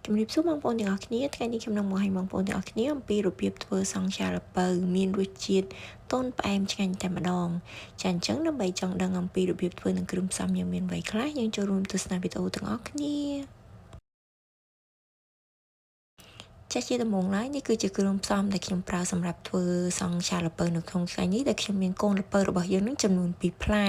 ជំរាបសួរបងប្អូនទាំងអស់គ្នាថ្ងៃនេះខ្ញុំនឹងមកឲ្យបងប្អូនទាំងអស់គ្នាអំពីរបៀបធ្វើសង់ខ្យាល្ពៅមានរសជាតិទន់ផ្អែមឆ្ងាញ់តែម្ដងចាអញ្ចឹងដើម្បីចង់ដឹងអំពីរបៀបធ្វើនិងគ្រឿងផ្សំយ៉ាងមានអ្វីខ្លះយើងចូលរួមទស្សនាវីដេអូទាំងអស់គ្នាចាស់ជាដំបូងឡើយនេះគឺជាគ្រឿងផ្សំដែលខ្ញុំប្រើសម្រាប់ធ្វើសង់ខ្យាល្ពៅនៅក្នុងថ្ងៃនេះដែលខ្ញុំមានកូនល្ពៅរបស់យើងនឹងចំនួន2ផ្លែ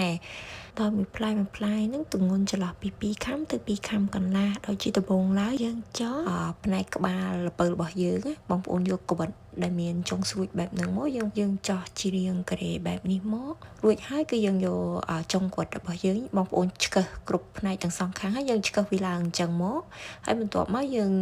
ដោយមួយផ្លែហ្នឹងទម្ងន់ចន្លោះពី2ខាំទៅ2ខាំកន្លះដោយជាដំបូងឡើយយើងចោះផ្នែកក្បាលល្ពៅរបស់យើងបងប្អូនយកក្បិតដែលមានចុងស្រួចបែបហ្នឹងមកយើងចោះជារាងការ៉េបែបនេះមករួចហើយគឺយើងយកចុងគាត់របស់យើងបងប្អូនឆ្កឹះគ្រប់ផ្នែកទាំងសងខាងហើយយើងឆ្កឹះវាឡើងអញ្ចឹងមកហើយបន្ទាប់មកយើង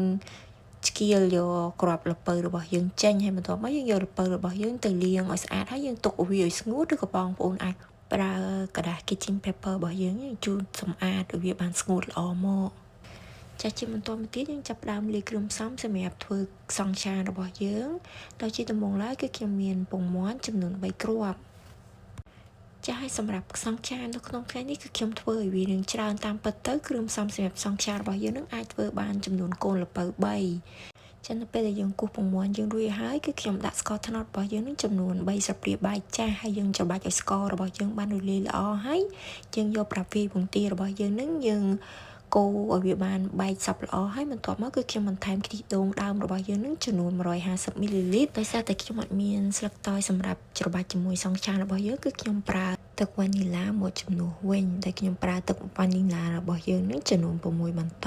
ឆ្កៀលយកគ្រាប់ល្ពៅរបស់យើងចេញហើយបន្ទាប់មកយើងយកល្ពៅរបស់យើងទៅលាងឲ្យស្អាតហើយយើងទុកវាឲ្យស្ងួតឬក៏បងប្អូនអាចប្រើกระดาษ kitchen paper របស់យើងជូតសម្អាតឲ្យវាបានស្ងួតល្អមកចាស់ជាបន្តមកទៀតយើងចាប់ផ្ដើមលាយគ្រឿងផ្សំសម្រាប់ធ្វើសង់ខ្យារបស់យើងដោយជាដំបូងឡើយគឺខ្ញុំមានពងមាន់ចំនួន3គ្រាប់ចាស់ឲ្យសម្រាប់សង់ខ្យានៅក្នុងថ្ងៃនេះគឺខ្ញុំធ្វើឲ្យវានឹងច្រើនតាមពិតទៅគ្រឿងផ្សំសម្រាប់សង់ខ្យារបស់យើងនឹងអាចធ្វើបានចំនួនកូនល្ពៅ3ចឹងនៅពេលដែលយើងគោះពងមាន់យើងរួចហើយគឺខ្ញុំដាក់ស្ករត្នោតរបស់យើងនឹងចំនួន3ស្លាបព្រាបាយចាស់ហើយយើងច្របាច់ឲ្យស្កររបស់យើងបានរលាយល្អហើយយើងយកប្រាប់វាពងទារបស់យើងនឹងយើងកូរឲ្យវាបានបែកសព្វល្អហើយបន្ទាប់មកគឺខ្ញុំបន្ថែមខ្ទិះដូងដើមរបស់យើងនឹងចំនួន150មីលីលីត្រដោយសារតែខ្ញុំអត់មានស្លឹកតើយសម្រាប់ច្របាច់ជាមួយសង់ខ្យារបស់យើងគឺខ្ញុំប្រើទឹកវ៉ានីឡាមកជំនួសវិញដែលខ្ញុំប្រើទឹកវ៉ានីឡារបស់យើងនឹងចំនួន6បន្ត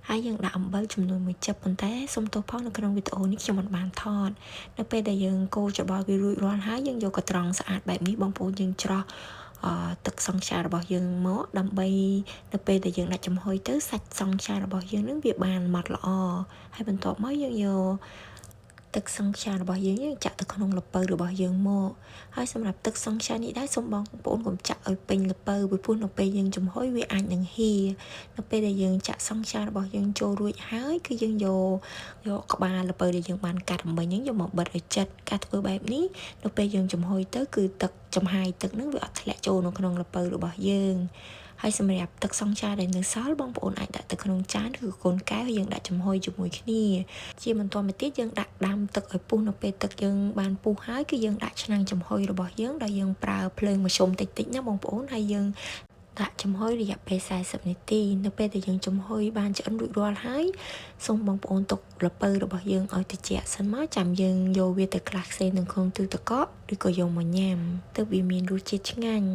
ហើយយើងដាក់អំបិលចំនួន1ចឹបប៉ុន្តែសូមទោសផងនៅក្នុងវីដេអូនេះខ្ញុំមិនបានថតនៅពេលដែលយើងកូរច្របល់វារួចរាល់ហើយយើងយកកត្រងស្អាតបែបនេះបងប្អូនយើងច្រោះទឹកសង់ខ្យារបស់យើងមកដើម្បីនៅពេលដែលយើងដាក់ចំហុយទៅសាច់សង់ខ្យារបស់យើងនឹងវាបានម៉ត់ល្អហើយបន្ទាប់មកយើងយកទឹកសង្ខ្យារបស់យើងចាក់ទៅក្នុងល្ពៅរបស់យើងមកហើយសម្រាប់ទឹកសង្ខ្យានេះដែរសូមបងប្អូនកុំចាក់ឲ្យពេញល្ពៅពីព្រោះនៅពេលយើងចំហុយវាអាចនឹងហៀនៅពេលដែលយើងចាក់សង្ខ្យារបស់យើងចូលរួចហើយគឺយើងយកក្បាលល្ពៅដែលយើងបានកាត់អំបញ្ញយើងយកមកបិទឲ្យជិតការធ្វើបែបនេះនៅពេលយើងចំហុយទៅគឺទឹកចំហាយទឹកនឹងវាអត់ធ្លាក់ចូលនៅក្នុងល្ពៅរបស់យើងហើយសម្រាប់ទឹកសង្ខ្យាដែលនៅសល់បងប្អូនអាចដាក់ទៅក្នុងចានឬកូនកែវយើងដាក់ចំហុយជាមួយគ្នាជាបន្តមកទៀតយើងដាក់ដាំទឹកឲ្យពុះនៅពេលទឹកយើងបានពុះហើយគឺយើងដាក់ឆ្នាំងចំហុយរបស់យើងដោយយើងប្រើភ្លើងមធ្យមតិចៗណាបងប្អូនហើយយើងដាក់ចំហុយរយៈពេល40នាទីនៅពេលដែលយើងចំហុយបានឆ្អិនរួចរាល់ហើយសូមបងប្អូនទុកល្ពៅរបស់យើងឲ្យត្រជាក់សិនមកចាំយើងយកវាទៅក្លាស់ខ្សែនៅក្នុងទូទឹកកកឬក៏យកមកញ៉ាំទើបវាមានរសជាតិឆ្ងាញ់